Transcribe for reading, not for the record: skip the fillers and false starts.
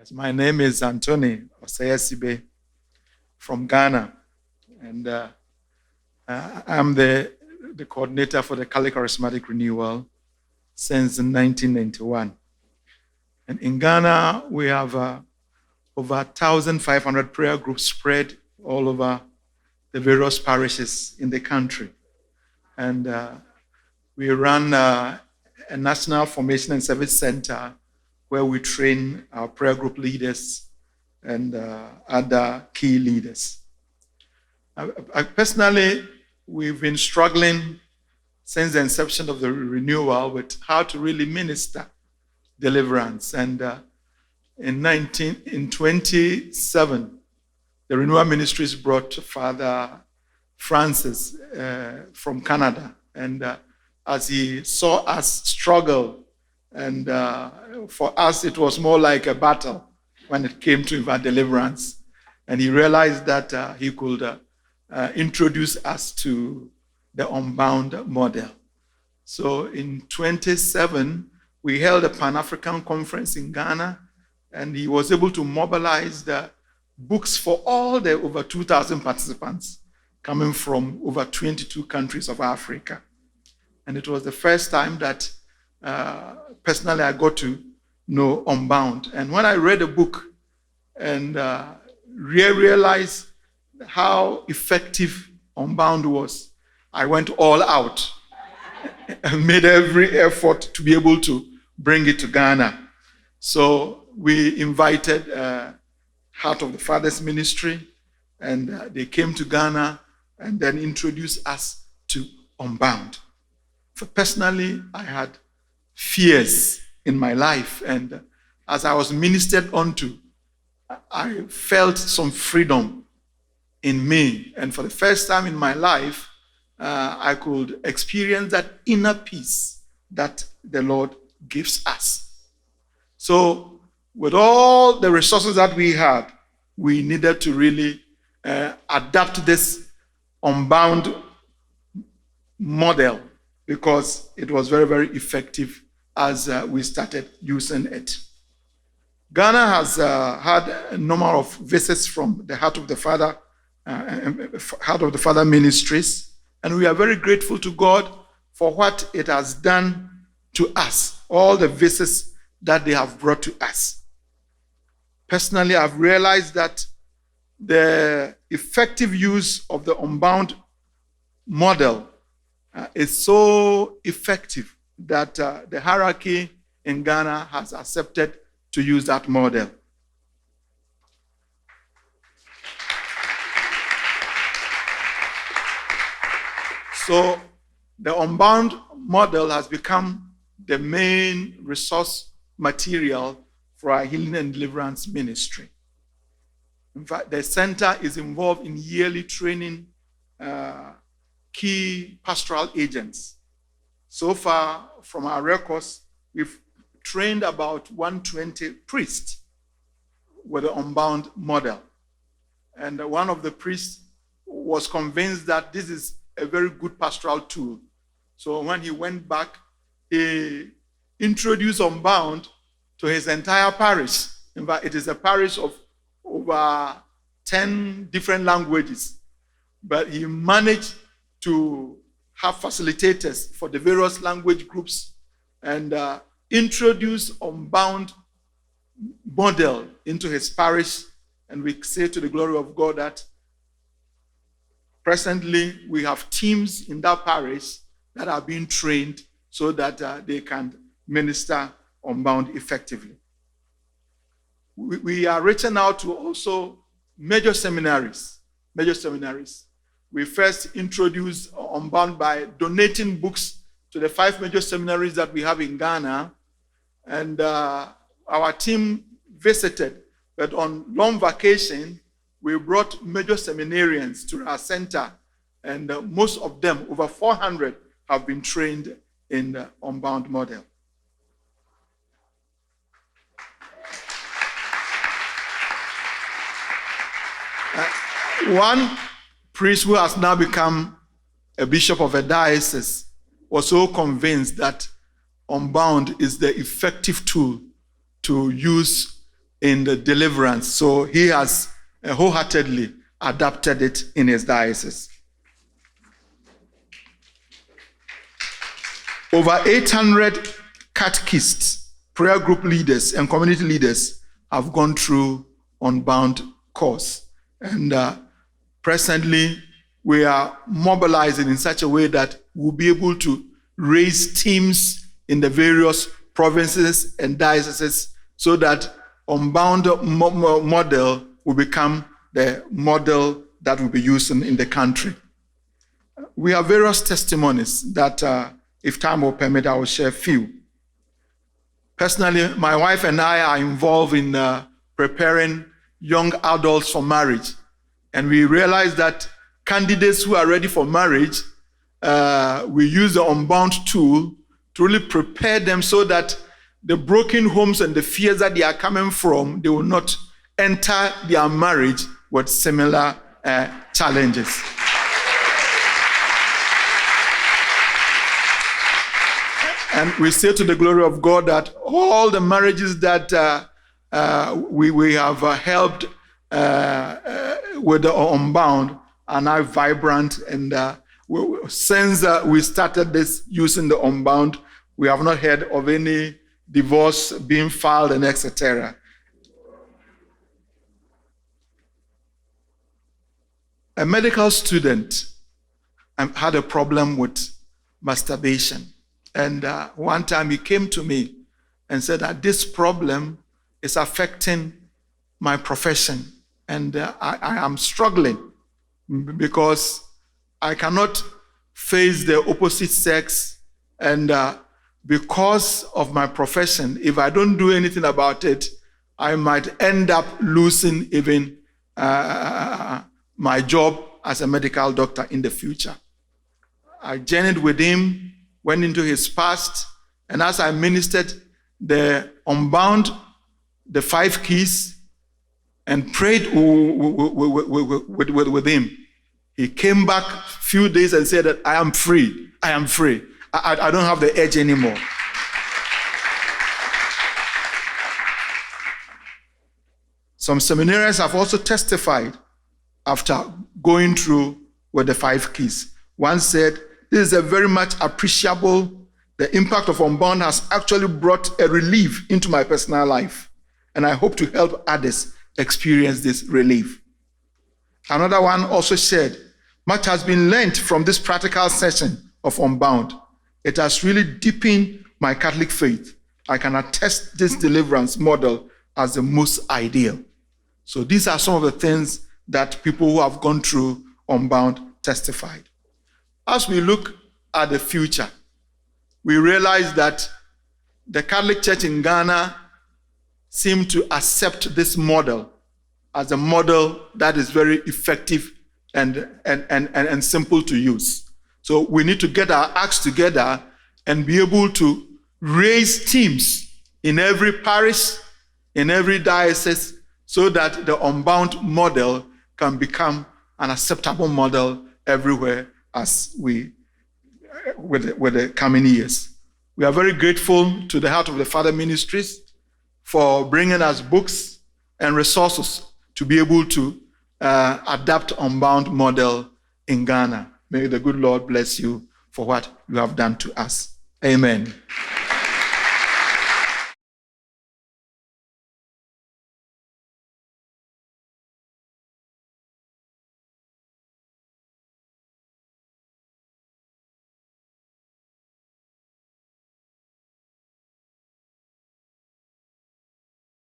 Yes, my name is Anthony Assibey from Ghana, and I'm the coordinator for the Cali Charismatic Renewal since 1991. And in Ghana, we have over 1,500 prayer groups spread all over the various parishes in the country. And we run a national formation and service center where we train our prayer group leaders and other key leaders. Personally, we've been struggling since the inception of the renewal with how to really minister deliverance. And in 27, the Renewal Ministries brought Father Francis from Canada. And as he saw us struggle, and for us, it was more like a battle when it came to our deliverance. And he realized that he could introduce us to the Unbound model. So in 27, we held a Pan-African conference in Ghana, and he was able to mobilize the books for all the over 2,000 participants coming from over 22 countries of Africa. And it was the first time that personally I got to know Unbound. And when I read the book and realized how effective Unbound was, I went all out and made every effort to be able to bring it to Ghana. So we invited Heart of the Fathers Ministry, and they came to Ghana and then introduced us to Unbound. For personally, I had fears in my life, and as I was ministered onto, I felt some freedom in me. And for the first time in my life, I could experience that inner peace that the Lord gives us. So with all the resources that we had, we needed to really adapt this Unbound model because it was very, very effective as we started using it. Ghana has had a number of visits from the Heart of the Father Ministries, and we are very grateful to God for what it has done to us, all the visits that they have brought to us. Personally, I've realized that the effective use of the Unbound model is so effective that the hierarchy in Ghana has accepted to use that model. So the Unbound model has become the main resource material for our healing and deliverance ministry. In fact, the center is involved in yearly training key pastoral agents. So far, from our records, we've trained about 120 priests with the Unbound model. And one of the priests was convinced that this is a very good pastoral tool. So when he went back, he introduced Unbound to his entire parish. In fact, it is a parish of over 10 different languages. But he managed to have facilitators for the various language groups and introduce Unbound model into his parish. And we say to the glory of God that presently we have teams in that parish that are being trained so that they can minister Unbound effectively. We are reaching out to also major seminaries. We first introduced Unbound by donating books to the 5 major seminaries that we have in Ghana. And our team visited, but on long vacation, we brought major seminarians to our center. And most of them, over 400, have been trained in the Unbound model. One priest who has now become a bishop of a diocese was so convinced that Unbound is the effective tool to use in the deliverance. So he has wholeheartedly adapted it in his diocese. Over 800 catechists, prayer group leaders, and community leaders have gone through Unbound course. And presently, we are mobilizing in such a way that we'll be able to raise teams in the various provinces and dioceses so that Unbound model will become the model that will be used in the country. We have various testimonies that, if time will permit, I will share a few. Personally, my wife and I are involved in preparing young adults for marriage. And we realize that candidates who are ready for marriage, we use the Unbound tool to really prepare them so that the broken homes and the fears that they are coming from, they will not enter their marriage with similar challenges. And we say to the glory of God that all the marriages that we have helped with the Unbound are now vibrant. And since we started this using the Unbound, we have not heard of any divorce being filed and etc. A medical student had a problem with masturbation. And one time he came to me and said that this problem is affecting my profession. And I am struggling because I cannot face the opposite sex. And because of my profession, if I don't do anything about it, I might end up losing even my job as a medical doctor in the future. I journeyed with him, went into his past, and as I ministered the Unbound, the 5 keys, and prayed with him, he came back a few days and said that I am free. I am free. I don't have the edge anymore. Some seminarians have also testified after going through with the 5 keys. One said, this is a very much appreciable, the impact of Unbound has actually brought a relief into my personal life. And I hope to help others experience this relief. Another one also said, much has been learned from this practical session of Unbound. It has really deepened my Catholic faith. I can attest this deliverance model as the most ideal. So these are some of the things that people who have gone through Unbound testified. As we look at the future, we realize that the Catholic Church in Ghana seems to accept this model as a model that is very effective and simple to use. So we need to get our acts together and be able to raise teams in every parish, in every diocese, so that the Unbound model can become an acceptable model everywhere as with the coming years. We are very grateful to the Heart of the Father Ministries for bringing us books and resources to be able to adapt Unbound model in Ghana. May the good Lord bless you for what you have done to us. Amen.